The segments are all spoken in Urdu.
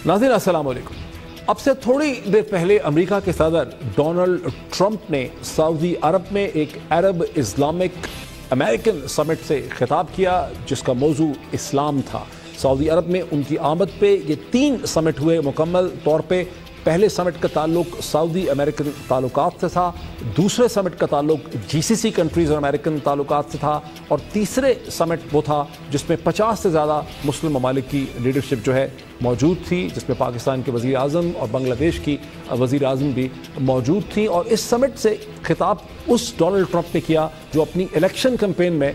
ناظرین السلام علیکم. اب سے تھوڑی دیر پہلے امریکہ کے صدر ڈونلڈ ٹرمپ نے سعودی عرب میں ایک عرب اسلامک امریکن سمٹ سے خطاب کیا جس کا موضوع اسلام تھا. سعودی عرب میں ان کی آمد پہ یہ 3 سمٹ ہوئے. مکمل طور پہ پہلے سمٹ کا تعلق سعودی امریکن تعلقات سے تھا, دوسرے سمٹ کا تعلق GCC کنٹریز اور امریکن تعلقات سے تھا, اور تیسرے سمٹ وہ تھا جس میں 50 سے زیادہ مسلم ممالک کی لیڈرشپ جو ہے موجود تھی, جس میں پاکستان کے وزیر اعظم اور بنگلہ دیش کی وزیر اعظم بھی موجود تھیں. اور اس سمٹ سے خطاب اس ڈونلڈ ٹرمپ نے کیا جو اپنی الیکشن کیمپین میں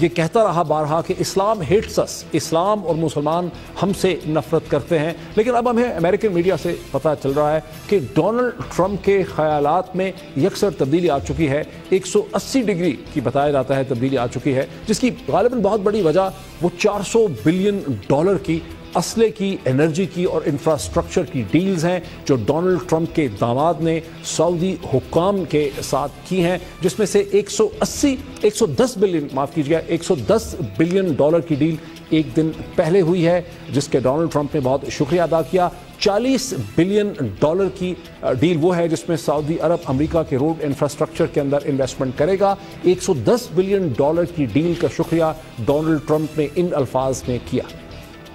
یہ کہتا رہا بارہا کہ اسلام ہیٹس اس, اسلام اور مسلمان ہم سے نفرت کرتے ہیں. لیکن اب ہمیں امریکن میڈیا سے پتہ چل رہا ہے کہ ڈونلڈ ٹرمپ کے خیالات میں یکسر تبدیلی آ چکی ہے. 180 ڈگری کی بتایا جاتا ہے تبدیلی آ چکی ہے, جس کی غالباً بہت بڑی وجہ وہ $400 بلین کی اسلحے کی, انرجی کی اور انفراسٹرکچر کی ڈیلز ہیں جو ڈونلڈ ٹرمپ کے داماد نے سعودی حکام کے ساتھ کی ہیں, جس میں سے 110 بلین ڈالر کی ڈیل ایک دن پہلے ہوئی ہے جس کے ڈونلڈ ٹرمپ نے بہت شکریہ ادا کیا. 40 بلین ڈالر کی ڈیل وہ ہے جس میں سعودی عرب امریکہ کے روڈ انفراسٹرکچر کے اندر انویسٹمنٹ کرے گا. 110 بلین ڈالر کی ڈیل کا شکریہ ڈونلڈ ٹرمپ نے ان الفاظ میں کیا.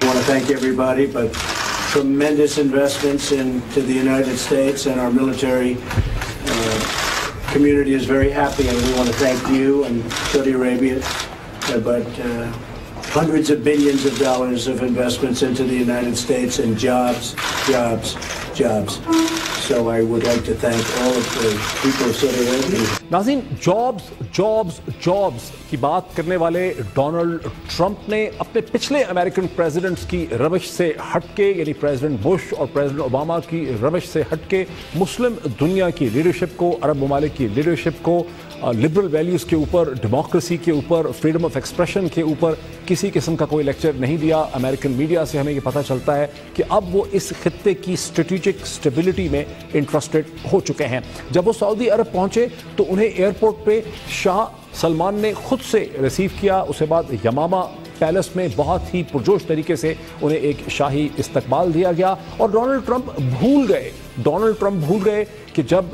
I want to thank everybody, but tremendous investments into the United States, and our military community is very happy, and we want to thank you and Saudi Arabia, but hundreds of billions of dollars of investments into the United States and jobs. So I would like to thank all of the people of Saudi Arabia. ناظرین, جابز کی بات کرنے والے ڈونلڈ ٹرمپ نے اپنے پچھلے امریکن پریزیڈنٹس کی روش سے ہٹ کے, یعنی پریزیڈنٹ بش اور پریزیڈنٹ اوباما کی روش سے ہٹ کے, مسلم دنیا کی لیڈرشپ کو, عرب ممالک کی لیڈرشپ کو, لبرل ویلیوز کے اوپر, ڈیموکریسی کے اوپر, فریڈم آف ایکسپریشن کے اوپر کسی قسم کا کوئی لیکچر نہیں دیا. امریکن میڈیا سے ہمیں یہ پتہ چلتا ہے کہ اب وہ اس خطے کی اسٹریٹجک اسٹیبلٹی میں انٹرسٹڈ ہو چکے ہیں. جب وہ سعودی عرب پہنچے تو انہیں ایئرپورٹ پہ شاہ سلمان نے خود سے ریسیو کیا. اس کے بعد یمامہ پیلس میں بہت ہی پرجوش طریقے سے انہیں ایک شاہی استقبال دیا گیا. اور ڈونلڈ ٹرمپ بھول گئے کہ جب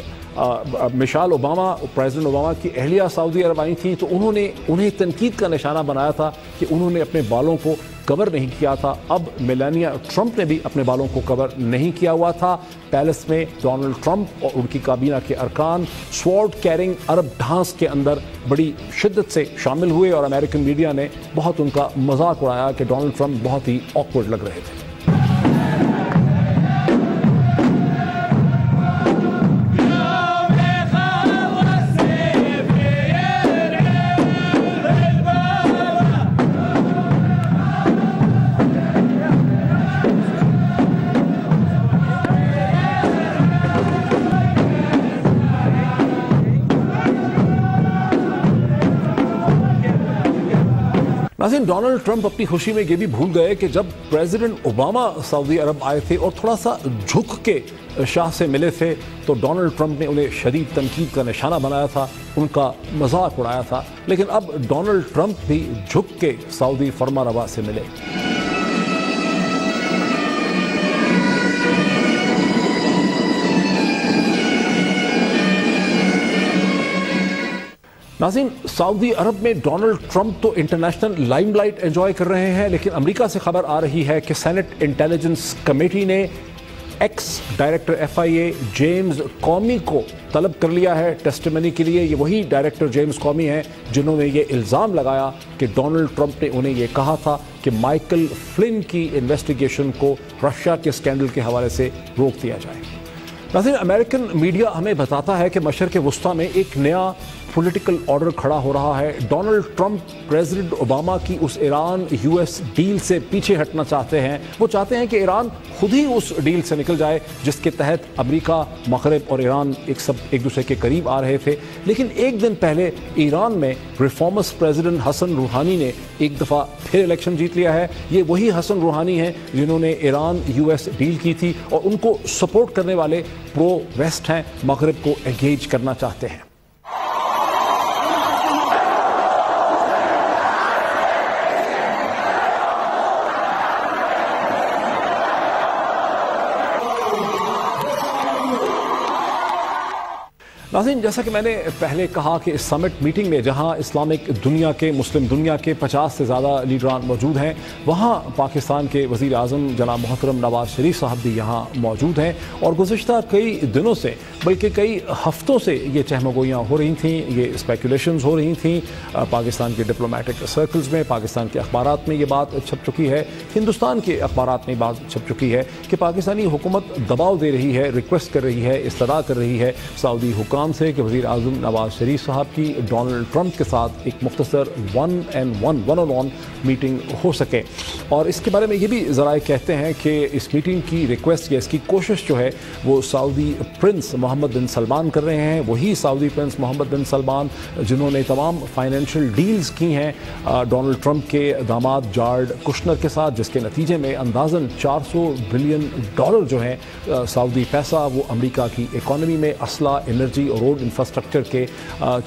مشال اوباما, پریزیڈنٹ اوباما کی اہلیہ سعودی عرب آئی تھیں تو انہیں تنقید کا نشانہ بنایا تھا کہ انہوں نے اپنے بالوں کو کور نہیں کیا تھا. اب میلانیا ٹرمپ نے بھی اپنے بالوں کو کور نہیں کیا ہوا تھا. پیلس میں ڈونلڈ ٹرمپ اور ان کی کابینہ کے ارکان سوارڈ کیرنگ عرب ڈھانس کے اندر بڑی شدت سے شامل ہوئے, اور امریکن میڈیا نے بہت ان کا مذاق اڑایا کہ ڈونلڈ ٹرمپ بہت ہی آکورڈ لگ رہے تھے. ناظرین, ڈونلڈ ٹرمپ اپنی خوشی میں یہ بھی بھول گئے کہ جب پریزیڈنٹ اوباما سعودی عرب آئے تھے اور تھوڑا سا جھک کے شاہ سے ملے تھے تو ڈونلڈ ٹرمپ نے انہیں شدید تنقید کا نشانہ بنایا تھا, ان کا مذاق اڑایا تھا. لیکن اب ڈونلڈ ٹرمپ بھی جھک کے سعودی فرما روا سے ملے. ناظرین, سعودی عرب میں ڈونلڈ ٹرمپ تو انٹرنیشنل لائم لائٹ انجوائے کر رہے ہیں, لیکن امریکہ سے خبر آ رہی ہے کہ سینٹ انٹیلیجنس کمیٹی نے ایکس ڈائریکٹر FIA جیمز کومی کو طلب کر لیا ہے ٹیسٹیمنی کے لیے. یہ وہی ڈائریکٹر جیمز کومی ہیں جنہوں نے یہ الزام لگایا کہ ڈونلڈ ٹرمپ نے انہیں یہ کہا تھا کہ مائیکل فلن کی انویسٹیگیشن کو رشیا کے اسکینڈل کے حوالے سے روک دیا جائے. ناظرین, امریکن میڈیا ہمیں بتاتا ہے کہ مشرق وسطیٰ میں ایک نیا پولیٹیکل آرڈر کھڑا ہو رہا ہے. ڈونلڈ ٹرمپ پریزیڈنٹ اوباما کی اس ایران US ڈیل سے پیچھے ہٹنا چاہتے ہیں. وہ چاہتے ہیں کہ ایران خود ہی اس ڈیل سے نکل جائے جس کے تحت امریکہ, مغرب اور ایران ایک دوسرے کے قریب آ رہے تھے. لیکن ایک دن پہلے ایران میں ریفارمرز پریزیڈنٹ حسن روحانی نے ایک دفعہ پھر الیکشن جیت لیا ہے. یہ وہی حسن روحانی ہیں جنہوں نے ایران US ڈیل کی تھی, اور ان کو سپورٹ کرنے والے پرو ویسٹ ہیں, مغرب کو انگیج کرنا چاہتے ہیں. ناظرین، جیسا کہ میں نے پہلے کہا کہ اس سمٹ میٹنگ میں جہاں اسلامک دنیا کے مسلم دنیا کے 50 سے زیادہ لیڈران موجود ہیں، وہاں پاکستان کے وزیر اعظم جناب محترم نواز شریف صاحب بھی یہاں موجود ہیں، اور گزشتہ کئی دنوں سے بلکہ کئی ہفتوں سے یہ چہمگوئیاں ہو رہی تھیں، یہ اسپیکولیشنز ہو رہی تھیں پاکستان کے ڈپلومیٹک سرکلز میں، پاکستان کے اخبارات میں یہ بات چھپ چکی ہے، ہندوستان کے اخبارات میں بات چھپ چکی ہے کہ پاکستانی حکومت دباؤ دے رہی ہے، ریکویسٹ کر رہی ہے، استدعا کر رہی ہے سعودی حکام سے کہ وزیر اعظم نواز شریف صاحب کی ڈونلڈ ٹرمپ کے ساتھ ایک مختصر ون آن ون میٹنگ ہو سکے۔ اور اس کے بارے میں یہ بھی ذرائع کہتے ہیں کہ اس میٹنگ کی ریکویسٹ یا اس کی کوشش جو ہے وہ سعودی پرنس محمد بن سلمان کر رہے ہیں، وہی سعودی پرنس محمد بن سلمان جنہوں نے تمام فائنینشیل ڈیلز کی ہیں ڈونلڈ ٹرمپ کے داماد جارڈ کشنر کے ساتھ، جس کے نتیجے میں اندازاً $400 بلین جو ہیں سعودی پیسہ وہ امریکہ کی اکانومی میں اسلحہ، انرجی اور روڈ انفراسٹرکچر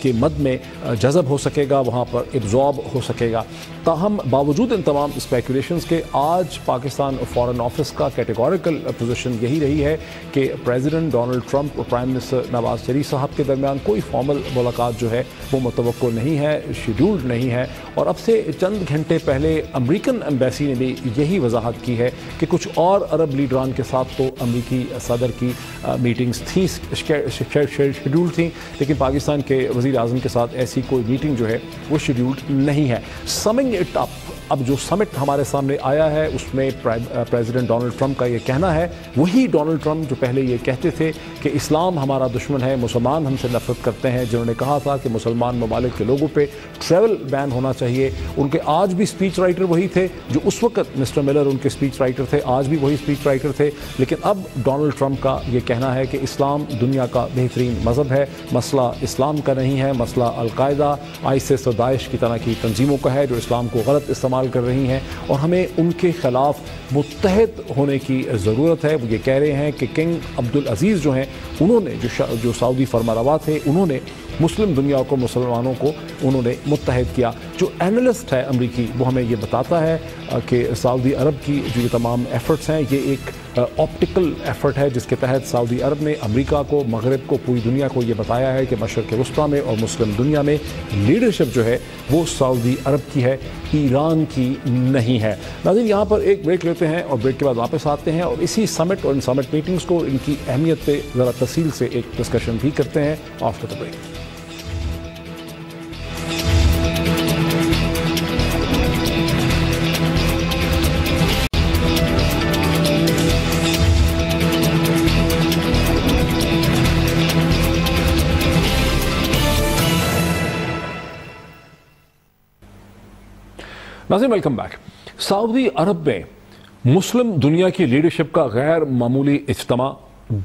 کے مد میں جذب ہو سکے گا، وہاں پر ایبزارب ہو سکے گا۔ تاہم باوجود ان تمام اسپیکولیشنز کے آج پاکستان فارن آفس کا کیٹیگوریکل پوزیشن یہی رہی ہے کہ پریزیڈنٹ ڈونلڈ ٹرمپ اور پرائم منسٹر نواز شریف صاحب کے درمیان کوئی فارمل ملاقات جو ہے وہ متوقع نہیں ہے، شیڈیولڈ نہیں ہے۔ اور اب سے چند گھنٹے پہلے امریکن ایمبیسی نے بھی یہی وضاحت کی ہے کہ کچھ اور عرب لیڈران کے ساتھ تو امریکی صدر کی میٹنگز تھیں، شیڈیولڈ تھیں، لیکن پاکستان کے وزیر اعظم کے ساتھ ایسی کوئی میٹنگ جو ہے وہ شیڈیولڈ نہیں ہے۔ سمنگ اٹ اپ، اب جو سمٹ ہمارے سامنے آیا ہے اس میں پریزیڈنٹ ڈونلڈ ٹرمپ کا یہ کہنا ہے، وہی ڈونلڈ ٹرمپ جو پہلے یہ کہتے تھے کہ اسلام ہمارا دشمن ہے، مسلمان ہم سے نفرت کرتے ہیں، جنہوں نے کہا تھا کہ مسلمان ممالک کے لوگوں پہ ٹریول بین ہونا چاہیے۔ ان کے آج بھی اسپیچ رائٹر وہی تھے جو اس وقت مسٹر ملر ان کے اسپیچ رائٹر تھے، آج بھی وہی اسپیچ رائٹر تھے، لیکن اب ڈونلڈ ٹرمپ کا یہ کہنا ہے کہ اسلام دنیا کا بہترین مذہب ہے، مسئلہ اسلام کا نہیں ہے، مسئلہ القاعدہ، آئیسس اور داعش کی طرح کی تنظیموں کا ہے جو اسلام کو غلط استعمال کر رہی ہیں، اور ہمیں ان کے خلاف متحد ہونے کی ضرورت ہے۔ وہ یہ کہہ رہے ہیں کہ کنگ عبدالعزیز جو ہیں، انہوں نے جو سعودی فرمانروا تھے، انہوں نے مسلم دنیا کو، مسلمانوں کو انہوں نے متحد کیا۔ جو اینالسٹ ہے امریکی وہ ہمیں یہ بتاتا ہے کہ سعودی عرب کی جو یہ تمام ایفرٹس ہیں یہ ایک آپٹیکل ایفرٹ ہے جس کے تحت سعودی عرب نے امریکہ کو، مغرب کو، پوری دنیا کو یہ بتایا ہے کہ مشرق وسطیٰ میں اور مسلم دنیا میں لیڈرشپ جو ہے وہ سعودی عرب کی ہے، ایران کی نہیں ہے۔ ناظرین، یہاں پر ایک بریک لیتے ہیں اور بریک کے بعد واپس آتے ہیں اور اسی سمٹ اور ان سمٹ میٹنگز کو، ان کی اہمیت پہ ذرا تفصیل سے ایک ڈسکشن بھی کرتے ہیں آفٹر دی بریک۔ ناظرین، ویلکم بیک۔ سعودی عرب میں مسلم دنیا کی لیڈرشپ کا غیر معمولی اجتماع،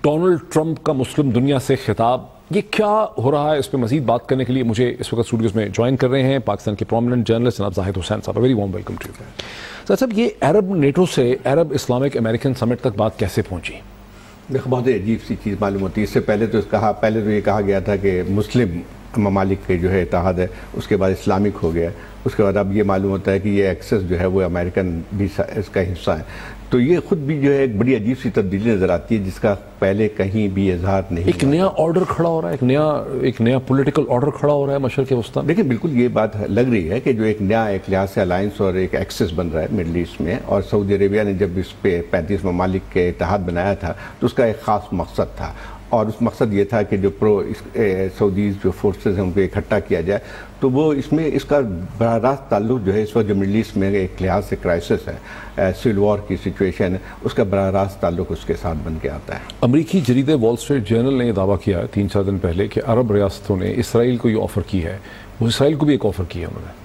ڈونلڈ ٹرمپ کا مسلم دنیا سے خطاب، یہ کیا ہو رہا ہے اس پہ مزید بات کرنے کے لیے مجھے اس وقت اسٹوڈیوز میں جوائن کر رہے ہیں پاکستان کے پرومیننٹ جرنلسٹ جناب زاہد حسین صاحب۔ Very warm welcome to you sir. صاحب، یہ عرب نیٹو سے عرب اسلامک امریکن سمٹ تک بات کیسے پہنچی؟ دیکھو، بہت ہی عجیب سی چیز معلوم ہوتی ہے۔ اس سے پہلے تو یہ کہا گیا تھا کہ مسلم ممالک کے جو ہے اتحاد ہے، اس کے بعد اسلامک ہو گیا، اس کے بعد اب یہ معلوم ہوتا ہے کہ یہ ایکسس جو ہے وہ امریکن بھی اس کا حصہ ہے۔ تو یہ خود بھی جو ہے ایک بڑی عجیب سی تبدیلی نظر آتی ہے جس کا پہلے کہیں بھی اظہار نہیں۔ ایک نیا آرڈر کھڑا ہو رہا ہے، ایک نیا پولیٹیکل آرڈر کھڑا ہو رہا ہے مشرق وسطیٰ۔ لیکن بالکل یہ بات لگ رہی ہے کہ جو ایک نیا ایک لحاظ سے الائنس اور ایک ایکسس بن رہا ہے مڈل ایسٹ میں، اور سعودی عربیہ نے جب اس پہ 35 ممالک کے اتحاد بنایا تھا تو اس کا ایک خاص مقصد تھا، اور اس مقصد یہ تھا کہ جو سعودیز جو فورسز ہیں ان کو اکٹھا کیا جائے۔ تو وہ اس کا براہ راست تعلق جو ہے اس وقت جو مڈل ایسٹ میں ایک لحاظ سے کرائسس ہے، سول وار کی سچویشن ہے، اس کا براہ راست تعلق اس کے ساتھ بن کے آتا ہے۔ امریکی جریدے وال اسٹریٹ جرنل نے یہ دعویٰ کیا 3-4 دن پہلے کہ عرب ریاستوں نے اسرائیل کو یہ آفر کی ہے، وہ اسرائیل کو بھی ایک آفر کی ہے انہوں نے۔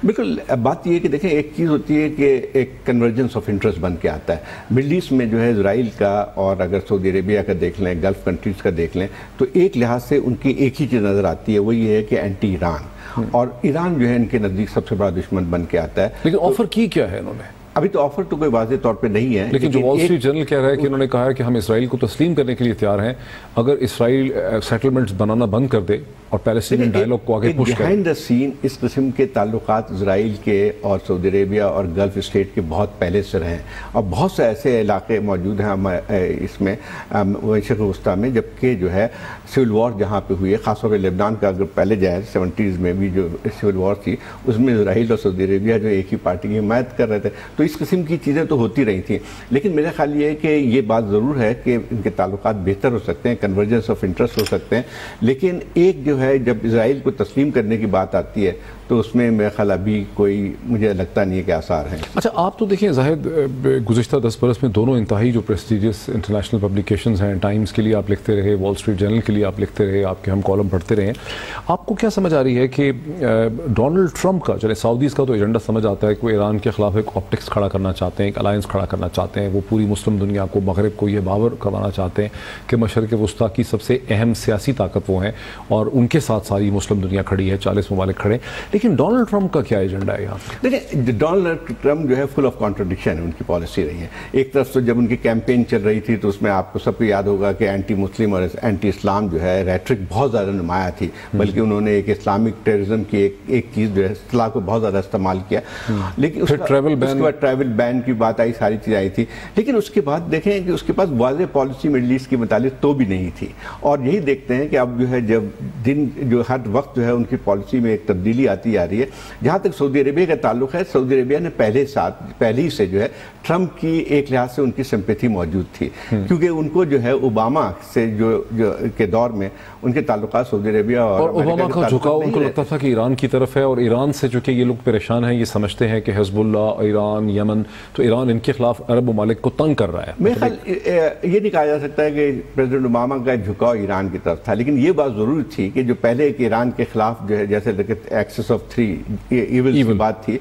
بالکل، بات یہ ہے کہ دیکھیں، ایک چیز ہوتی ہے کہ ایک کنورجنس آف انٹرسٹ بن کے آتا ہے مڈل ایسٹ میں جو ہے اسرائیل کا، اور اگر سعودی عربیہ کا دیکھ لیں، گلف کنٹریز کا دیکھ لیں، تو ایک لحاظ سے ان کی ایک ہی چیز نظر آتی ہے، وہ یہ ہے کہ اینٹی ایران، اور ایران جو ہے ان کے نزدیک سب سے بڑا دشمن بن کے آتا ہے۔ لیکن آفر کی کیا ہے انہوں نے؟ ابھی تو آفر تو کوئی واضح طور پہ نہیں ہے، لیکن جو وال اسٹریٹ جرنل کہہ رہا ہے کہ انہوں نے کہا ہے کہ ہم اسرائیل کو تسلیم کرنے کے لیے تیار ہیں، اگر اسرائیل سیٹلمنٹس بنانا بند کر دے اور پیلسٹینین ڈائیلاگ کو آگے پش کریں. بیہائنڈ دا سین اس قسم کے تعلقات اسرائیل کے اور سعودی عربیہ اور گلف اسٹیٹ کے بہت پہلے سے رہے ہیں, اور بہت سے ایسے علاقے موجود ہیں اس میں مشرق وسطیٰ میں, جبکہ جو ہے سول وار جہاں پہ ہوئی ہے, خاص طور پہ لبنان کا اگر پہلے جائے 70s میں بھی جو سول وار تھی اس میں اسرائیل اور سعودی عربیہ جو ایک ہی پارٹی کی حمایت کر رہے تھے, تو اس قسم کی چیزیں تو ہوتی رہی تھیں. لیکن میرا خیال یہ ہے کہ یہ بات ضرور ہے کہ ان کے تعلقات بہتر ہو سکتے ہیں, کنورجنس آف انٹرسٹ ہو سکتے ہیں, لیکن ایک جو ہے جب اسرائیل کو تسلیم کرنے کی بات آتی ہے تو اس میں میرا خیال ابھی کوئی مجھے لگتا نہیں ہے کہ آثار ہیں. اچھا, آپ تو دیکھیں زاہد گزشتہ 10 برس میں دونوں انتہائی جو پریسٹیجیس انٹرنیشنل پبلیکیشنز ہیں, ٹائمز کے لیے آپ لکھتے رہے, وال اسٹریٹ جرنل کے لیے آپ لکھتے رہے, آپ کے ہم کالم پڑھتے رہے, آپ کو کیا سمجھ آ رہی ہے کہ ڈونلڈ ٹرمپ کا, چلے سعودیز کا تو ایجنڈا سمجھ آتا ہے کہ وہ ایران کے خلاف ایک آپٹکس کھڑا کرنا چاہتے ہیں, ایک الائنس کھڑا کرنا چاہتے ہیں, وہ پوری مسلم دنیا کو, مغرب کو یہ باور کروانا چاہتے ہیں کہ مشرق وسطیٰ کی سب سے اہم سیاسی طاقت وہ ہیں اور ان کے ساتھ ساری مسلم دنیا کھڑی ہے, 40 ممالک کھڑے. لیکن ڈونلڈ ٹرمپ کا کیا ایجنڈا ہے یہاں؟ دیکھیں, ڈونلڈ ٹرمپ جو ہے فل آف کانٹرڈکشن ہے ان کی پالیسی رہی ہے. ایک طرف سے جب ان کی کیمپین چل رہی تھی تو اس میں آپ کو سب کو یاد ہوگا کہ اینٹی مسلم اور اینٹی اسلام جو ہے ریٹرک بہت زیادہ نمایاں تھی, بلکہ انہوں نے ایک اسلامک ٹیررزم کی ایک چیز جو ہے اصطلاح کو بہت زیادہ استعمال کیا. لیکن اس کے بعد ٹریول بین کی بات آئی, ساری چیزیں آئی تھی, لیکن اس کے بعد دیکھیں کہ اس کے پاس واضح پالیسی مڈل ایسٹ کے متعلق تو بھی نہیں تھی. اور یہی دیکھتے ہیں کہ اب جو ہے جب دن جو ہر وقت جو ہے ان کی پالیسی میں ایک تبدیلی آتی آ رہی ہے. جہاں تک سعودی عربیہ کا تعلق ہے, سعودی عربیہ نے پہلے ہی سے جو ہے ٹرمپ کی ایک لحاظ سے ان کی سمپیتھی موجود تھی, کیونکہ ان کو جو ہے اوباما سے جو کے دور میں ان کے تعلقات سعودی عربیہ اور اوباما کا جھکاؤ ان کو لگتا تھا کہ ایران کی طرف ہے, اور ایران سے جو کہ یہ لوگ پریشان ہیں, یہ سمجھتے ہیں کہ حزب اللہ, ایران, یمن, تو ایران ان کے خلاف عرب ممالک کو تنگ کر رہا ہے. میرے خیال یہ نہیں کہا جا سکتا ہے کہ پریزیڈنٹ اوباما کا جھکاؤ ایران کی طرف تھا, لیکن یہ بات ضرور تھی کہ جو پہلے ایک ایران کے خلاف جو ہے جیسے ایکسس آف 3 ایونز کی بات تھی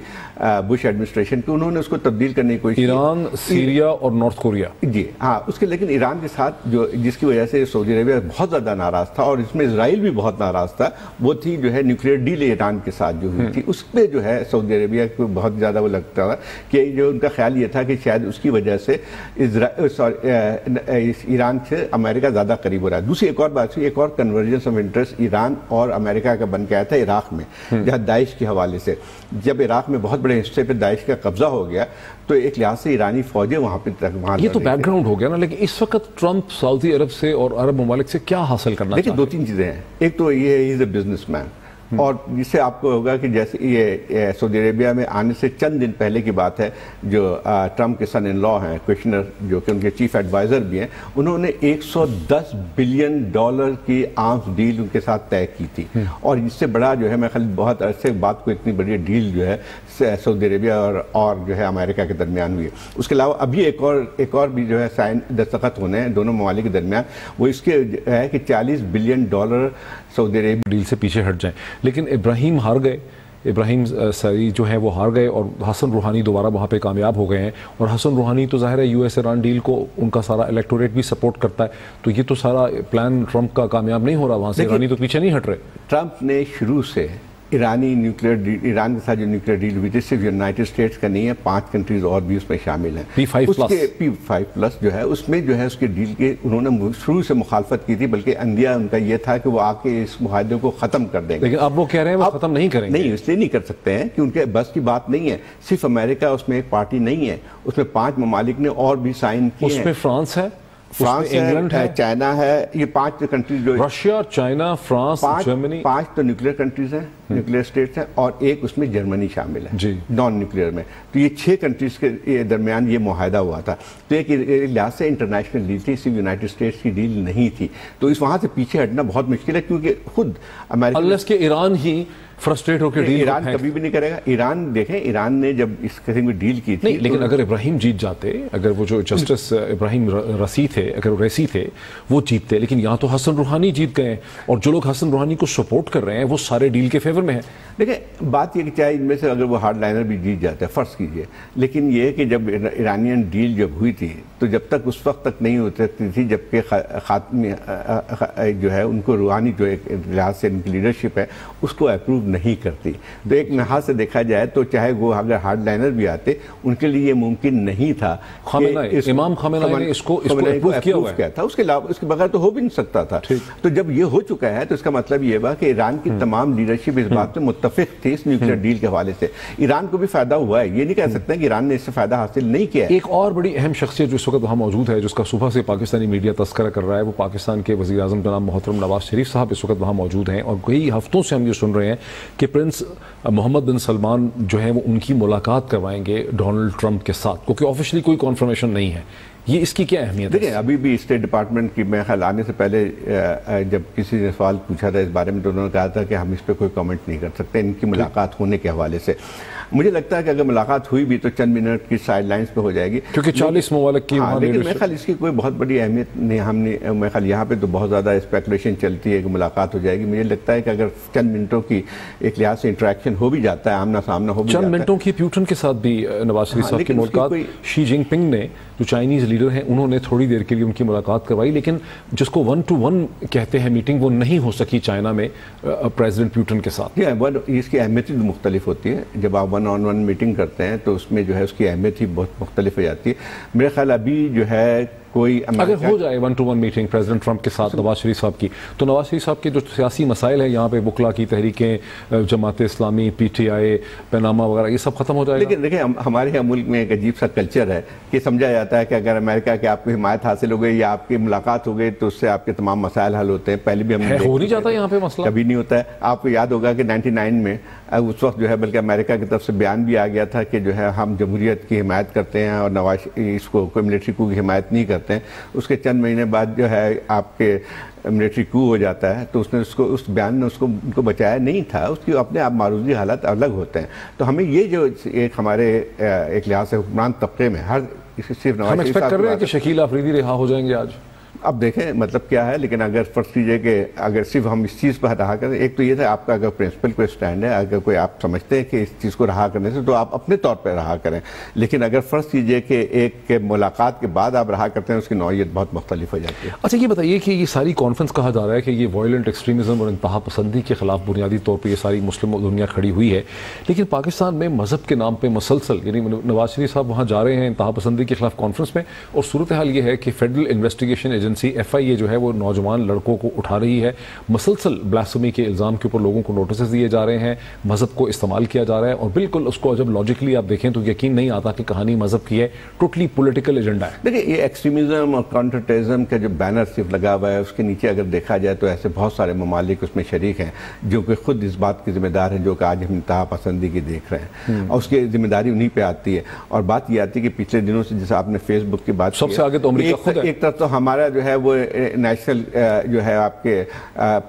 بش ایڈمنسٹریشن کی, انہوں نے اس کو تبدیل کرنے کی کوشش کی, ایران, سیریا اور نارتھ کوریا. جی ہاں, اس کے لیکن ایران کے ساتھ جو جس کی وجہ سے سعودی عربیہ بہت زیادہ ناراض تھا, اور اس میں اسرائیل بھی بہت ناراض تھا, وہ تھی جو ہے نیوکلیئر ڈیل ایران کے ساتھ جو ہوئی تھی. اس پہ جو ہے سعودی عربیہ کو بہت زیادہ وہ لگتا تھا کہ جو ان کا خیال یہ تھا کہ شاید اس کی وجہ سے ایران سے امریکہ زیادہ قریب ہو رہا ہے. دوسری ایک اور بات ہوئی, ایک اور کنورجنس آف انٹرسٹ ایران اور امریکہ کا بن کے آیا تھا عراق میں, جہاں داعش کے حوالے سے جب عراق میں بہت بڑے حصے پہ داعش کا قبضہ ہو گیا تو ایک لحاظ سے ایرانی فوجیں وہاں پہ یہ تو بیک گراؤنڈ ہو گیا نا. لیکن اس وقت ٹرمپ سعودی عرب سے اور عرب ممالک سے کیا حاصل کرنا چاہتے ہیں؟ دیکھیں, 2-3 چیزیں ہیں. ایک تو یہ ہے, ہی از اے بزنس مین, اور جس سے آپ کو ہوگا کہ جیسے یہ سعودی عربیہ میں آنے سے چند دن پہلے کی بات ہے, جو ٹرمپ کے سن ان لا ہیں کوشنر, جو کہ ان کے چیف ایڈوائزر بھی ہیں, انہوں نے $110 بلین کی آرمز ڈیل ان کے ساتھ طے کی تھی. اور اس سے بڑا جو ہے میں خیال بہت عرصے بعد کو اتنی بڑی ڈیل جو ہے سعودی عربیہ اور جو ہے امریکہ کے درمیان ہوئی ہے. اس کے علاوہ ابھی ایک اور بھی جو ہے دستخط ہونے ہیں دونوں ممالک کے درمیان, وہ اس کے ہے کہ $40 بلین سعودی عربیہ ڈیل سے پیچھے ہٹ جائیں. لیکن ابراہیم ہار گئے, ابراہیم ساری جو ہے وہ ہار گئے, اور حسن روحانی دوبارہ وہاں پہ کامیاب ہو گئے ہیں. اور حسن روحانی تو ظاہر ہے یو ایس ایران ڈیل کو ان کا سارا الیکٹوریٹ بھی سپورٹ کرتا ہے, تو یہ تو سارا پلان ٹرمپ کا کامیاب نہیں ہو رہا وہاں سے. ایرانی تو پیچھے نہیں ہٹ رہے. ٹرمپ نے شروع سے ایران کے ساتھ جو نیوکلیئر ڈیل ہوئی تھی صرف یونائٹڈ اسٹیٹس کا نہیں ہے, 5 کنٹریز اور بھی اس میں شامل ہیں. P5+ جو ہے اس میں جو ہے اس کے ڈیل کے انہوں نے شروع سے مخالفت کی تھی, بلکہ اندیہ ان کا یہ تھا کہ وہ آ کے اس معاہدے کو ختم کر دیں گے. لیکن اب وہ کہہ رہے ہیں وہ ختم نہیں کریں گے. نہیں, اس لیے نہیں کر سکتے ہیں کہ ان کے بس کی بات نہیں ہے. صرف امریکہ اس میں ایک پارٹی نہیں ہے, اس میں 5 ممالک نے اور بھی سائن کیے ہیں. اس میں فرانس ہے, فرانس ہے, چائنا ہے, یہ 5 کنٹریز جو رشیا, چائنا, فرانس, جرمنی, 5 تو نیوکلیئر کنٹریز ہیں, نیوکلیئر اسٹیٹس ہیں, اور ایک اس میں جرمنی شامل ہے جی نان نیوکلیئر میں. تو یہ 6 کنٹریز کے درمیان یہ معاہدہ ہوا تھا. تو ایک لحاظ سے انٹرنیشنل ڈیل تھی, صرف یونائٹڈ اسٹیٹس کی ڈیل نہیں تھی. تو اس وہاں سے پیچھے ہٹنا بہت مشکل ہے, کیونکہ خود امریکہ اللہ کے ایران ہی فرسٹریٹ ہو کے ڈیل, ایران کبھی بھی نہیں کرے گا. ایران دیکھیں, ایران نے جب اس قسم کی ڈیل کی تھی, لیکن اگر ابراہیم جیت جاتے, اگر وہ جو جسٹس ابراہیم رسی تھے, اگر وہ ریسی تھے, وہ جیتتے. لیکن یہاں تو حسن روحانی جیت گئے, اور جو لوگ حسن روحانی کو سپورٹ کر رہے ہیں وہ سارے ڈیل کے فیور میں ہیں. دیکھیں, بات یہ کہ چاہے ان میں سے اگر وہ ہارڈ لائنر بھی جیت جاتے ہیں, فرض کیجئے, لیکن یہ کہ جب ایرانین ڈیل جب ہوئی تھی تو جب تک اس وقت تک نہیں ہوتی تھی جب کہ خاتمی جو ہے ان کو روحانی جو ایک لحاظ سے ان کی لیڈرشپ ہے اس کو اپروو نہیں کرتی. تو ایک لحاظ سے دیکھا جائے تو چاہے وہ اگر ہارڈ لائنر بھی آتے ان کے لیے یہ ممکن نہیں تھا. امام خامنہ نے اس کو اپروو کیا تھا, اس کے علاوہ اس کے بغیر تو ہو بھی نہیں سکتا تھا. تو جب یہ ہو چکا ہے تو اس کا مطلب یہ ہوا کہ ایران کی تمام لیڈرشپ اس بات میں متفق تھی اس نیوکلیئر ڈیل کے حوالے سے. ایران کو بھی فائدہ ہوا ہے, یہ نہیں کہہ سکتے کہ ایران نے اس سے فائدہ حاصل نہیں کیا ہے. ایک اور بڑی اہم شخصیت جو اس وقت وہاں موجود ہے, جس کا صبح سے پاکستانی میڈیا تذکرہ کر رہا ہے, وہ پاکستان کے وزیر اعظم جناب محترم نواز شریف صاحب اس وقت وہاں موجود ہیں. اور کئی ہفتوں سے ہم یہ سن رہے ہیں کہ پرنس محمد بن سلمان جو ہیں وہ ان کی ملاقات کروائیں گے ڈونلڈ ٹرمپ کے ساتھ, کیونکہ آفیشلی کوئی کنفرمیشن نہیں ہے. یہ اس کی کیا اہمیت ہے؟ دیکھیں ابھی بھی اسٹیٹ ڈپارٹمنٹ کی میں خیال آنے سے پہلے جب کسی نے سوال پوچھا تھا اس بارے میں تو انہوں نے کہا تھا کہ ہم اس پہ کوئی کامنٹ نہیں کر سکتے ان کی ملاقات ہونے کے حوالے سے. مجھے لگتا ہے کہ اگر ملاقات ہوئی بھی تو چند منٹ کی سائیڈ لائنز پہ ہو جائے گی, کیونکہ 40 ممالک کی. لیکن میرے خیال اس کی کوئی بہت بڑی اہمیت نہیں. ہم نے میرے خیال یہاں پہ تو بہت زیادہ اسپیکولیشن چلتی ہے کہ ملاقات ہو جائے گی. مجھے لگتا ہے کہ اگر چند منٹوں کی ایک لحاظ سے انٹریکشن ہو بھی جاتا ہے, آمنا سامنا ہو بھی جاتا ہے. چند منٹوں کی پیوٹن کے ساتھ بھی نواز شریف صاحب کی ملاقات, شی جن پنگ نے جو چائنیز لیڈر ہیں انہوں نے تھوڑی دیر کے لیے ان کی ملاقات کروائی, لیکن جس کو 1 to 1 کہتے ہیں میٹنگ, وہ نہیں ہو سکی چائنا میں پریزیڈنٹ پیوٹن کے ساتھ. اس کی اہمیت بھی مختلف ہوتی ہے. جب آپ 1-on-1 میٹنگ کرتے ہیں تو اس میں جو ہے اس کی اہمیت ہی بہت مختلف ہو جاتی ہے. میرے خیال ابھی جو ہے کوئی اگر ہو جائے 1 to 1 میٹنگ پریزیڈنٹ ٹرمپ کے ساتھ نواز شریف صاحب کی, تو نواز شریف صاحب کے جو سیاسی مسائل ہیں یہاں پہ وکلا کی تحریکیں, Jamaat Islami, P T I, Panama وغیرہ, یہ سب ختم ہو جائے گا. لیکن دیکھیں ہمارے یہاں ملک میں ایک عجیب سا کلچر ہے کہ سمجھا جاتا ہے کہ اگر امریکہ کی آپ کو حمایت حاصل ہو گئی یا آپ کی ملاقات ہو گئی تو اس سے آپ کے تمام مسائل حل ہوتے ہیں. پہلے بھی ہم نے ہو نہیں جاتا یہاں پہ مسئلہ, کبھی نہیں ہوتا ہے. آپ کو یاد ہوگا کہ 99 میں اس وقت جو ہے بلکہ امریکہ کی طرف سے بیان بھی آ گیا تھا کہ جو ہے ہم جمہوریت کی حمایت کرتے ہیں اور نواز اس کو کوئی ملٹری کو کی حمایت نہیں کرتے ہیں. اس کے چند مہینے بعد جو ہے آپ کے ملٹری کو ہو جاتا ہے. تو اس نے اس بیان نے ان کو بچایا نہیں تھا. اس کی اپنے آپ معروضی حالات الگ ہوتے ہیں. تو ہمیں یہ جو ایک ہمارے ایک لحاظ سے حکمران طبقے میں ہر صرف نواز ہم ایکسپیکٹ کر رہے ہیں کہ شکیل آفریدی رہا ہو جائیں گے آج. اب دیکھیں مطلب کیا ہے, لیکن اگر فرض کیجئے کہ اگر صرف ہم اس چیز پر رہا کریں, ایک تو یہ تھا آپ کا اگر پرنسپل کوئی سٹینڈ ہے, اگر کوئی آپ سمجھتے ہیں کہ اس چیز کو رہا کرنے سے تو آپ اپنے طور پہ رہا کریں. لیکن اگر فرض کیجئے کہ ایک ملاقات کے بعد آپ رہا کرتے ہیں اس کی نوعیت بہت مختلف ہو جاتی ہے. اچھا یہ بتائیے کہ یہ ساری کانفرنس کہا جا رہا ہے کہ یہ وائلنٹ ایکسٹریمزم اور انتہا پسندی کے خلاف بنیادی طور پہ یہ ساری مسلم دنیا کھڑی ہوئی ہے, لیکن پاکستان میں مذہب کے نام پہ مسلسل, یعنی نواز شریف صاحب وہاں جا رہے ہیں انتہا پسندی کے خلاف کانفرنس میں, اور صورتحال یہ ہے کہ فیڈرل انویسٹیگیشن ایجنسی FIA جو ہے وہ نوجوان لڑکوں کو اٹھا رہی ہے, مسلسل بلاسفمی کے الزام کے اوپر لوگوں کو نوٹسز دیے جا رہے ہیں, مذہب کو استعمال کیا جا رہا ہے, اور بالکل اس کو جب لاجیکلی آپ دیکھیں تو یقین نہیں آتا کہ کہانی مذہب کی ہے, ٹوٹلی پولیٹیکل ایجنڈا ہے. دیکھیں یہ ایکسٹریمزم اور کاؤنٹر ٹیررزم کا جو بینر صرف لگا ہوا ہے اس کے نیچے اگر دیکھا جائے تو ایسے بہت سارے ممالک اس میں شریک ہیں جو کہ خود اس بات کی ذمہ دار ہیں جو کہ آج ہم انتہا پسندی کی دیکھ رہے ہیں, اور اس کی ذمہ داری انہی پہ آتی ہے. اور بات یہ آتی ہے کہ پچھلے دنوں سے جیسے آپ نے فیس بک کی بات سب سے آگے تو امریکہ خود ہے. ایک طرف تو ہمارا جو ہے وہ نیشنل جو ہے آپ کے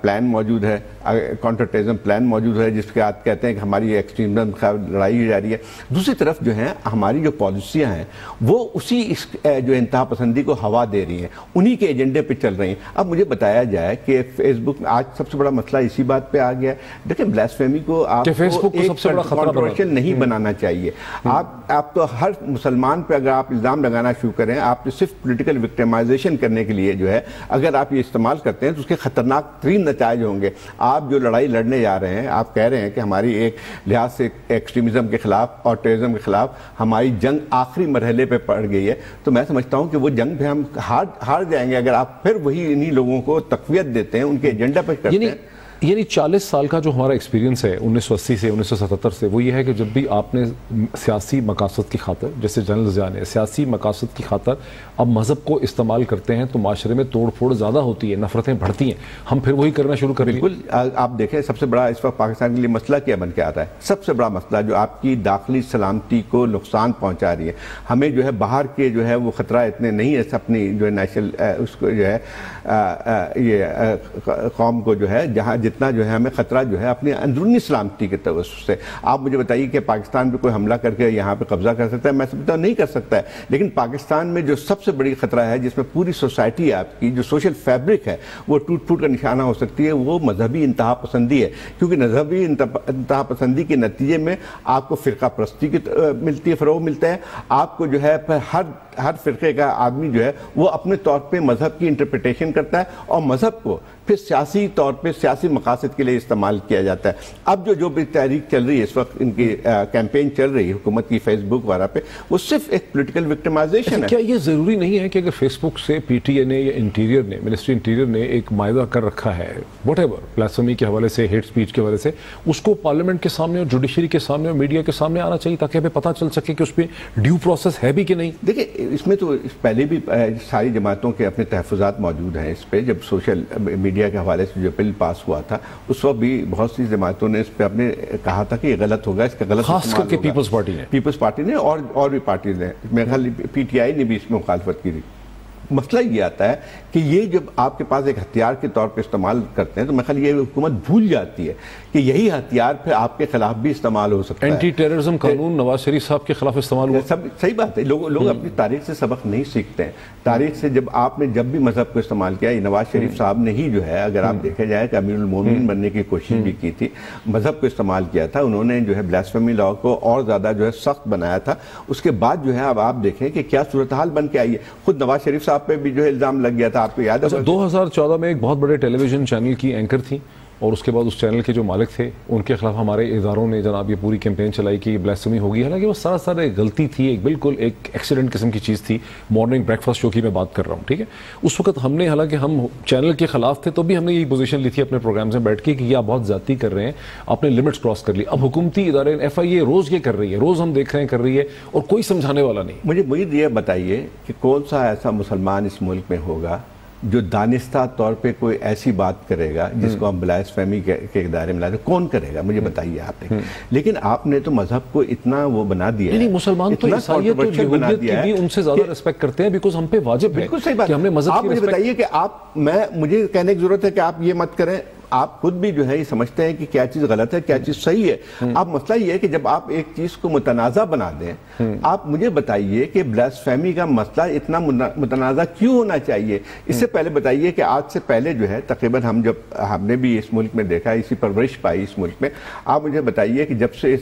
پلان موجود ہے, کاؤنٹر ٹیررزم پلان موجود ہے جس کے آپ کہتے ہیں کہ ہماری ایکسٹریمزم کا لڑائی جاری ہے. دوسری طرف جو ہے ہماری جو پالیسیاں ہیں وہ اسی جو انتہا پسندی کو ہوا دے رہی ہیں, انہی کے ایجنڈے پہ چل رہی ہیں. اب مجھے بتایا جائے کہ فیس بک آج سب سے بڑا مسئلہ اسی بات پہ آ گیا ہے. دیکھیں بلاسفیمی کو آپ کو ایک کنٹروورشل نہیں بنانا چاہیے. آپ تو ہر مسلمان پہ اگر آپ الزام لگانا شروع کریں, آپ صرف پولیٹیکل وکٹمائزیشن کرنے کے لیے جو ہے اگر آپ یہ استعمال کرتے ہیں تو اس کے خطرناک ترین نتائج ہوں گے. آپ جو لڑائی لڑنے جا رہے ہیں, آپ کہہ رہے ہیں کہ ہماری ایک لحاظ سے ایکسٹریمزم کے خلاف اور ٹیررزم کے خلاف ہماری جنگ آخری مرحلے پہ پڑ گئی ہے, تو میں سمجھتا ہوں کہ وہ جنگ پہ ہم ہار جائیں گے اگر آپ پھر وہی انہی لوگوں کو تقویت دیتے ہیں, ان کے ایجنڈا پہ کرتے ہیں. یعنی 40 سال کا جو ہمارا ایکسپیرینس ہے 1980 سے 1977 سے, وہ یہ ہے کہ جب بھی آپ نے سیاسی مقاصد کی خاطر, جیسے جنرل ضیاء نے سیاسی مقاصد کی خاطر اب مذہب کو استعمال کرتے ہیں تو معاشرے میں توڑ پھوڑ زیادہ ہوتی ہے, نفرتیں بڑھتی ہیں. ہم پھر وہی کرنا شروع کریں. بالکل آپ دیکھیں سب سے بڑا اس وقت پاکستان کے لیے مسئلہ کیا بن کے آتا ہے, سب سے بڑا مسئلہ جو آپ کی داخلی سلامتی کو نقصان پہنچا رہی ہے. ہمیں جو ہے باہر کے جو ہے وہ خطرہ اتنے نہیں ہے, اپنی جو ہے نیشنل اس کو جو ہے یہ قوم کو جو ہے جہاں جتنا جو ہے ہمیں خطرہ جو ہے اپنی اندرونی سلامتی کے توسط سے. آپ مجھے بتائیے کہ پاکستان پہ کوئی حملہ کر کے یہاں پہ قبضہ کر سکتا ہے؟ میں سمجھتا ہوں نہیں کر سکتا ہے. لیکن پاکستان میں جو سب سے بڑی خطرہ ہے جس میں پوری سوسائٹی آپ کی جو سوشل فیبرک ہے وہ ٹوٹ پھوٹ کا نشانہ ہو سکتی ہے, وہ مذہبی انتہا پسندی ہے. کیونکہ مذہبی انتہا پسندی کے نتیجے میں آپ کو فرقہ پرستی کی ملتی ہے, فروغ ملتا ہے. آپ کو جو ہے ہر فرقے کا آدمی جو ہے وہ اپنے طور پہ مذہب کی انٹرپریٹیشن کرتا ہے, اور مذہب کو پھر سیاسی طور پہ سیاسی مقاصد کے لیے استعمال کیا جاتا ہے. اب جو بھی تحریک چل رہی ہے اس وقت، ان کی کیمپین چل رہی ہے حکومت کی فیس بک وغیرہ پہ، وہ صرف ایک پولیٹیکل وکٹمائزیشن ہے. کیا یہ ضروری نہیں ہے کہ اگر فیس بک سے پی ٹی اے نے یا انٹیریئر نے، منسٹری انٹیریئر نے ایک معاہدہ کر رکھا ہے واٹ ایور بلاسفیمی کے حوالے سے، ہیٹ اسپیچ کے حوالے سے، اس کو پارلیمنٹ کے سامنے اور جوڈیشری کے سامنے اور میڈیا کے سامنے آنا چاہیے تاکہ ہمیں پتہ چل سکے کہ اس پہ ڈیو پروسیس ہے بھی کہ نہیں؟ دیکھیں اس میں تو پہلے بھی ساری جماعتوں کے اپنے تحفظات موجود ہیں اس پہ. جب سوشل میڈیا کے حوالے سے جو بل پاس ہوا تھا اس وقت بھی بہت سی جماعتوں نے اس پہ اپنے کہا تھا کہ یہ غلط ہوگا، اس کا غلط خاص کر کے پیپلز پارٹی نے اور بھی پارٹیز نے، میرے خیال پی ٹی آئی نے بھی اس میں مخالفت کی تھی. مسئلہ یہ آتا ہے کہ یہ جب آپ کے پاس ایک ہتھیار کے طور پہ استعمال کرتے ہیں تو میرے خیال یہ حکومت بھول جاتی ہے کہ یہی ہتھیار پھر آپ کے خلاف بھی استعمال ہو سکتا ہے. اینٹی ٹیررزم قانون نواز شریف صاحب کے خلاف استعمال ہوا. صحیح بات ہے. لوگ اپنی تاریخ سے سبق نہیں سیکھتے ہیں. تاریخ سے آپ نے جب بھی مذہب کو استعمال کیا، نواز شریف صاحب نے ہی جو ہے، اگر آپ دیکھا جائے کہ امیر المومنین بننے کی کوشش بھی کی تھی، مذہب کو استعمال کیا تھا. انہوں نے جو ہے بلاسفیمی لا کو اور زیادہ جو ہے سخت بنایا تھا. اس کے بعد جو ہے اب آپ دیکھیں کہ کیا صورتحال بن کے آئی ہے. خود نواز شریف صاحب پہ بھی جو ہے الزام لگ گیا تھا، آپ کو یاد ہے 2014 میں ایک بہت بڑے ٹیلی ویژن چینل کی اینکر تھی، اور اس کے بعد اس چینل کے جو مالک تھے ان کے خلاف ہمارے اداروں نے جناب یہ پوری کیمپین چلائی کہ یہ بلاسفیمی ہوگی. حالانکہ وہ سراسر ایک غلطی تھی، ایک بالکل ایک ایکسیڈنٹ قسم کی چیز تھی. مارننگ بریک فاسٹ شو کی میں بات کر رہا ہوں، ٹھیک ہے. اس وقت ہم نے، حالانکہ ہم چینل کے خلاف تھے تو بھی ہم نے یہ پوزیشن لی تھی اپنے پروگرامز میں بیٹھ کے کہ یہ آپ بہت زیادتی کر رہے ہیں، آپ نے لمٹس کراس کر لی. اب حکومتی ادارے ایف آئی اے روز یہ کر رہی ہے، روز ہم دیکھ رہے ہیں کر رہی ہے، اور کوئی سمجھانے والا نہیں. مجھے یہ بتائیے کہ کون سا ایسا مسلمان اس ملک میں ہوگا جو دانستہ طور پہ کوئی ایسی بات کرے گا جس کو ہم بلاسفیمی کے دائرے میں لاتے ہیں؟ کون کرے گا؟ مجھے بتائیے آپ نے. لیکن آپ نے تو مذہب کو اتنا وہ بنا دیا ہے، مسلمان تو عیسائیت اور یہودیت کی بھی ان سے زیادہ ریسپیکٹ کرتے ہیں، بیکاز ہم پہ واجب ہے کہ ہم نے مذہب کی. آپ مجھے بتائیے کہ مجھے کہنے کی ضرورت ہے کہ آپ یہ مت کریں. آپ خود بھی جو ہے یہ سمجھتے ہیں کہ کیا چیز غلط ہے کیا چیز صحیح ہے. اب مسئلہ یہ ہے کہ جب آپ ایک چیز کو متنازع بنا دیں، آپ مجھے بتائیے کہ بلاسفیمی کا مسئلہ اتنا متنازع کیوں ہونا چاہیے؟ اس سے پہلے بتائیے کہ آج سے پہلے جو ہے تقریباً ہم نے بھی اس ملک میں دیکھا، اسی پرورش پائی اس ملک میں. آپ مجھے بتائیے کہ جب سے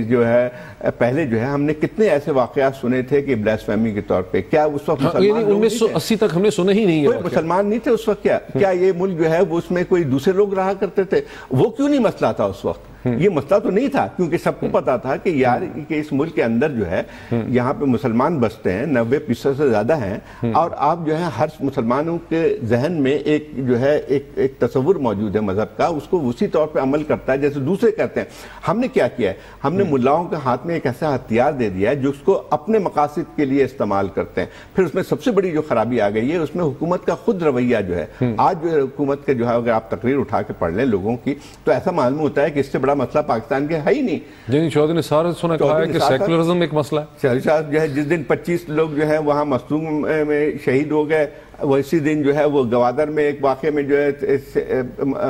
جو ہے پہلے جو ہے ہم نے کتنے ایسے واقعات سنے تھے کہ بلاسفیمی کے طور پہ، کیا اس وقت 1980 تک ہم نے سنے ہی نہیں، کوئی مسلمان نہیں تھے اس وقت؟ کیا یہ ملک جو ہے وہ اس میں کوئی دوسرے لوگ رہا کرتے تھے؟ وہ کیوں نہیں مسئلہ تھا اس وقت؟ یہ مسئلہ تو نہیں تھا، کیونکہ سب کو پتا تھا کہ یار کہ اس ملک کے اندر جو ہے یہاں پہ مسلمان بستے ہیں، 90% سے زیادہ ہیں، اور آپ جو ہے ہر مسلمانوں کے ذہن میں ایک جو ہے ایک تصور موجود ہے مذہب کا، اس کو اسی طور پہ عمل کرتا ہے جیسے دوسرے کرتے ہیں. ہم نے کیا کیا ہے؟ ہم نے ملاؤں کے ہاتھ میں ایک ایسا ہتھیار دے دیا ہے جو اس کو اپنے مقاصد کے لیے استعمال کرتے ہیں. پھر اس میں سب سے بڑی جو خرابی آ گئی ہے اس میں حکومت کا خود رویہ جو ہے. آج جو ہے حکومت کا جو ہے اگر آپ تقریر اٹھا کے پڑھ لیں لوگوں کی تو ایسا معلوم ہوتا ہے کہ اس سے بڑا مسئلہ پاکستان کے ہے ہی نہیں. جی چودھری نثار سنا کہا ہے کہ سیکولرزم ایک مسئلہ ہے. چودھری صاحب جو ہے جس دن 25 لوگ جو ہے وہاں مصدوم میں شہید ہو گئے، وہ اسی دن جو ہے وہ گوادر میں ایک واقعے میں جو ہے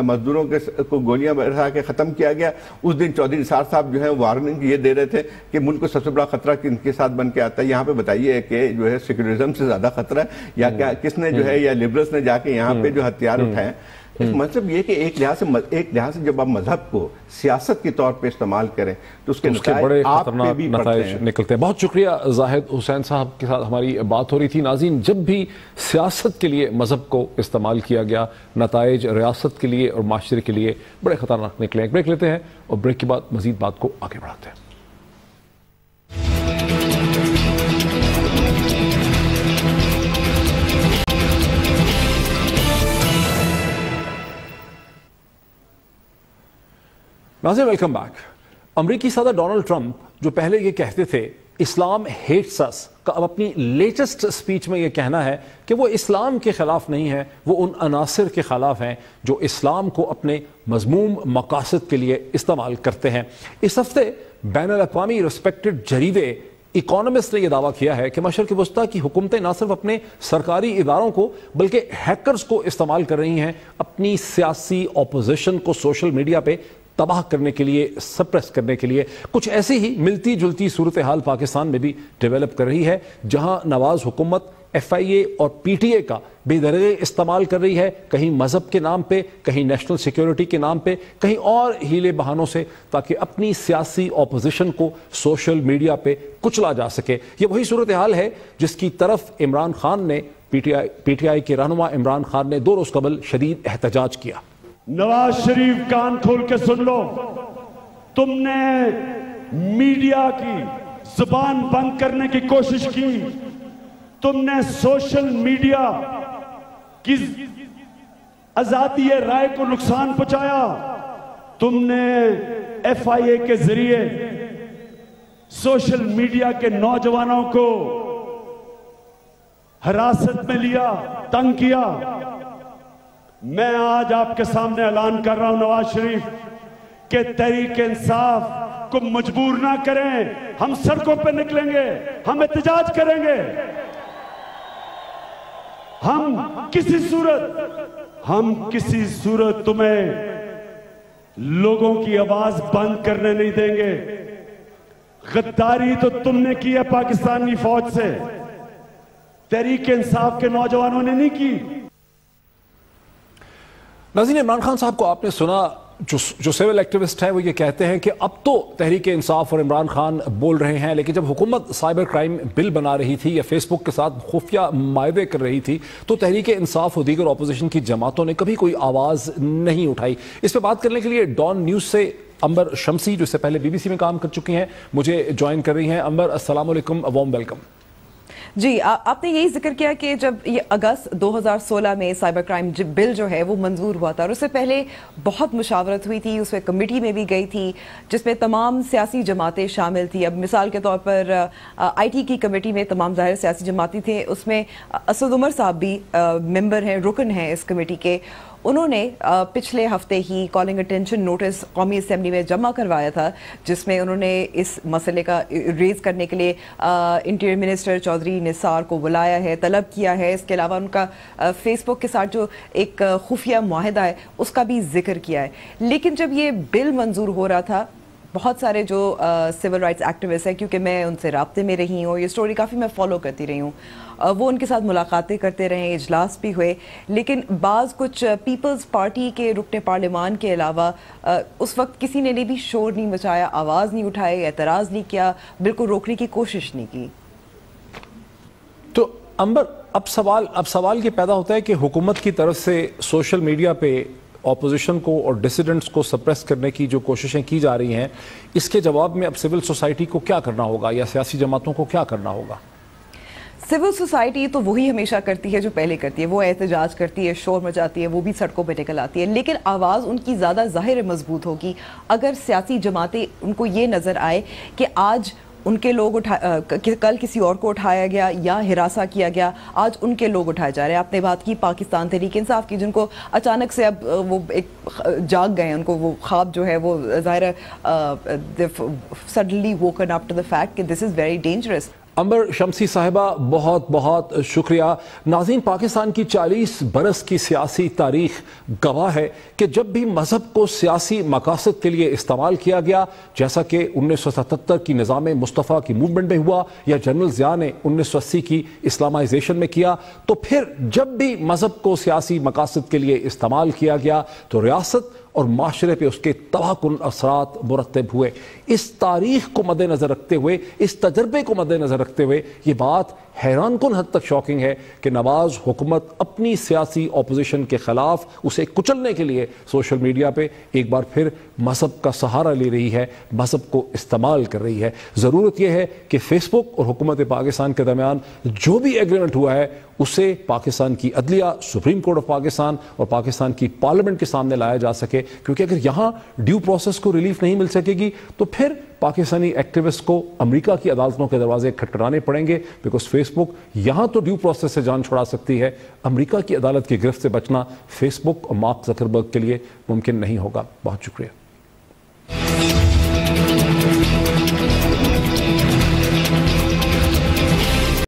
مزدوروں کو گولیاں برسا کے ختم کیا گیا. اس دن چودھری نثار صاحب جو ہے وارننگ یہ دے رہے تھے کہ ملک کو سب سے بڑا خطرہ کن کے ساتھ بن کے آتا ہے. یہاں پہ بتائیے کہ جو ہے سیکولرزم سے زیادہ خطرہ ہے یا کیا؟ کس نے جو ہے، یا لبرلز نے جا کے یہاں پہ جو ہتھیار اٹھائے؟ مطلب یہ کہ ایک لحاظ سے جب آپ مذہب کو سیاست کے طور پہ استعمال کریں تو اس کے بڑے خطرناک نتائج نکلتے ہیں. بہت شکریہ زاہد حسین صاحب کے ساتھ ہماری بات ہو رہی تھی. ناظرین، جب بھی سیاست کے لیے مذہب کو استعمال کیا گیا، نتائج ریاست کے لیے اور معاشرے کے لیے بڑے خطرناک نکلے. ایک بریک لیتے ہیں اور بریک کے بعد مزید بات کو آگے بڑھاتے ہیں. ناظرین ویلکم بیک. امریکی صدر ڈونلڈ ٹرمپ جو پہلے یہ کہتے تھے اسلام ہیٹس اس کا، اب اپنی لیٹسٹ سپیچ میں یہ کہنا ہے کہ وہ اسلام کے خلاف نہیں ہے، وہ ان عناصر کے خلاف ہیں جو اسلام کو اپنے مذموم مقاصد کے لیے استعمال کرتے ہیں. اس ہفتے بین الاقوامی ریسپیکٹڈ جریدے اکانومسٹ نے یہ دعویٰ کیا ہے کہ مشرق وسطیٰ کی حکومتیں نہ صرف اپنے سرکاری اداروں کو بلکہ ہیکرز کو استعمال کر رہی ہیں اپنی سیاسی اپوزیشن کو سوشل میڈیا پہ تباہ کرنے کے لیے، سپریس کرنے کے لیے. کچھ ایسی ہی ملتی جلتی صورتحال پاکستان میں بھی ڈیولپ کر رہی ہے، جہاں نواز حکومت ایف آئی اے اور پی ٹی اے کا بے دریغ استعمال کر رہی ہے، کہیں مذہب کے نام پہ، کہیں نیشنل سیکیورٹی کے نام پہ، کہیں اور ہیلے بہانوں سے، تاکہ اپنی سیاسی اپوزیشن کو سوشل میڈیا پہ کچلا جا سکے. یہ وہی صورتحال ہے جس کی طرف عمران خان نے پی ٹی آئی کے رہنما عمران خان نے 2 روز قبل شدید احتجاج کیا۔ نواز شریف کان کھول کے سن لو، تم نے میڈیا کی زبان بند کرنے کی کوشش کی، تم نے سوشل میڈیا کی آزادی رائے کو نقصان پہنچایا، تم نے ایف آئی اے کے ذریعے سوشل میڈیا کے نوجوانوں کو حراست میں لیا، تنگ کیا۔ میں آج آپ کے سامنے اعلان کر رہا ہوں نواز شریف کہ تحریک انصاف کو مجبور نہ کریں، ہم سڑکوں پہ نکلیں گے، ہم احتجاج کریں گے، ہم کسی صورت تمہیں لوگوں کی آواز بند کرنے نہیں دیں گے۔ غداری تو تم نے کی ہے پاکستانی فوج سے، تحریک انصاف کے نوجوانوں نے نہیں کی۔ ناظرین، عمران خان صاحب کو آپ نے سنا، جو سیول ایکٹیوسٹ ہیں وہ یہ کہتے ہیں کہ اب تو تحریک انصاف اور عمران خان بول رہے ہیں، لیکن جب حکومت سائبر کرائم بل بنا رہی تھی یا فیس بک کے ساتھ خفیہ معاہدے کر رہی تھی تو تحریک انصاف اور دیگر اپوزیشن کی جماعتوں نے کبھی کوئی آواز نہیں اٹھائی۔ اس پہ بات کرنے کے لیے ڈان نیوز سے امبر شمسی، جو اس سے پہلے بی بی سی میں کام کر چکی ہیں، مجھے جوائن کر رہی ہیں۔ امبر، السلام علیکم، وارم ویلکم۔ جی، آپ نے یہی ذکر کیا کہ جب یہ اگست 2016 میں سائبر کرائم بل جو ہے وہ منظور ہوا تھا، اور اس سے پہلے بہت مشاورت ہوئی تھی، اس میں کمیٹی میں بھی گئی تھی جس میں تمام سیاسی جماعتیں شامل تھی۔ اب مثال کے طور پر آئی ٹی کی کمیٹی میں تمام ظاہر سیاسی جماعتی تھے، اس میں اسد عمر صاحب بھی ممبر ہیں، رکن ہیں اس کمیٹی کے۔ انہوں نے پچھلے ہفتے ہی کالنگ اٹینشن نوٹس قومی اسمبلی میں جمع کروایا تھا، جس میں انہوں نے اس مسئلے کا ریز کرنے کے لیے انٹیریئر منسٹر چودھری نثار کو بلایا ہے، طلب کیا ہے۔ اس کے علاوہ ان کا فیس بک کے ساتھ جو ایک خفیہ معاہدہ ہے اس کا بھی ذکر کیا ہے۔ لیکن جب یہ بل منظور ہو رہا تھا، بہت سارے جو سول رائٹس ایکٹیوسٹ ہیں، کیونکہ میں ان سے رابطے میں رہی ہوں، یہ سٹوری کافی میں فالو کرتی رہی ہوں، وہ ان کے ساتھ ملاقاتیں کرتے رہے، اجلاس بھی ہوئے، لیکن بعض کچھ پیپلز پارٹی کے رکن پارلیمان کے علاوہ اس وقت کسی نے بھی شور نہیں مچایا، آواز نہیں اٹھائی، اعتراض نہیں کیا، بالکل روکنے کی کوشش نہیں کی۔ تو امبر، اب سوال یہ پیدا ہوتا ہے کہ حکومت کی طرف سے سوشل میڈیا پہ اپوزیشن کو اور ڈیسیڈنٹس کو سپریس کرنے کی جو کوششیں کی جا رہی ہیں، اس کے جواب میں اب سول سوسائٹی کو کیا کرنا ہوگا یا سیاسی جماعتوں کو کیا کرنا ہوگا؟ سول سوسائٹی تو وہی ہمیشہ کرتی ہے جو پہلے کرتی ہے، وہ احتجاج کرتی ہے، شور مچاتی ہے، وہ بھی سڑکوں پہ نکل آتی ہے، لیکن آواز ان کی زیادہ ظاہر مضبوط ہوگی اگر سیاسی جماعتیں ان کو یہ نظر آئے کہ آج ان کے لوگ کل کسی اور کو اٹھایا گیا یا ہراساں کیا گیا، آج ان کے لوگ اٹھائے جا رہے ہیں۔ آپ نے بات کی پاکستان تحریک انصاف کی، جن کو اچانک سے اب وہ ایک جاگ گئے، ان کو وہ خواب جو ہے وہ ظاہر suddenly woken up to the fact کہ دس از ویری ڈینجرس۔ امبر شمسی صاحبہ، بہت بہت شکریہ۔ ناظرین، پاکستان کی 40 برس کی سیاسی تاریخ گواہ ہے کہ جب بھی مذہب کو سیاسی مقاصد کے لیے استعمال کیا گیا، جیسا کہ 1977 کی نظام مصطفیٰ کی موومنٹ میں ہوا یا جنرل ضیاء نے 1980 کی اسلامائزیشن میں کیا، تو پھر جب بھی مذہب کو سیاسی مقاصد کے لیے استعمال کیا گیا تو ریاست اور معاشرے پہ اس کے تباہ کن اثرات مرتب ہوئے۔ اس تاریخ کو مد نظر رکھتے ہوئے، اس تجربے کو مد نظر رکھتے ہوئے، یہ بات حیران کن حد تک شاکنگ ہے کہ نواز حکومت اپنی سیاسی اپوزیشن کے خلاف اسے کچلنے کے لیے سوشل میڈیا پہ ایک بار پھر مذہب کا سہارا لے رہی ہے، مذہب کو استعمال کر رہی ہے۔ ضرورت یہ ہے کہ فیس بک اور حکومت پاکستان کے درمیان جو بھی ایگریمنٹ ہوا ہے اسے پاکستان کی عدلیہ، سپریم کورٹ آف پاکستان اور پاکستان کی پارلیمنٹ کے سامنے لایا جا سکے، کیونکہ اگر یہاں ڈیو پروسیس کو ریلیف نہیں مل سکے گی تو پھر پاکستانی ایکٹیوسٹ کو امریکہ کی عدالتوں کے دروازے کھٹکھٹانے پڑیں گے، بیکاز فیس بک یہاں تو ڈیو پروسیس سے جان چھڑا سکتی ہے، امریکہ کی عدالت کی گرفت سے بچنا فیس بک اور مارک زکربرگ کے لیے ممکن نہیں ہوگا۔ بہت شکریہ۔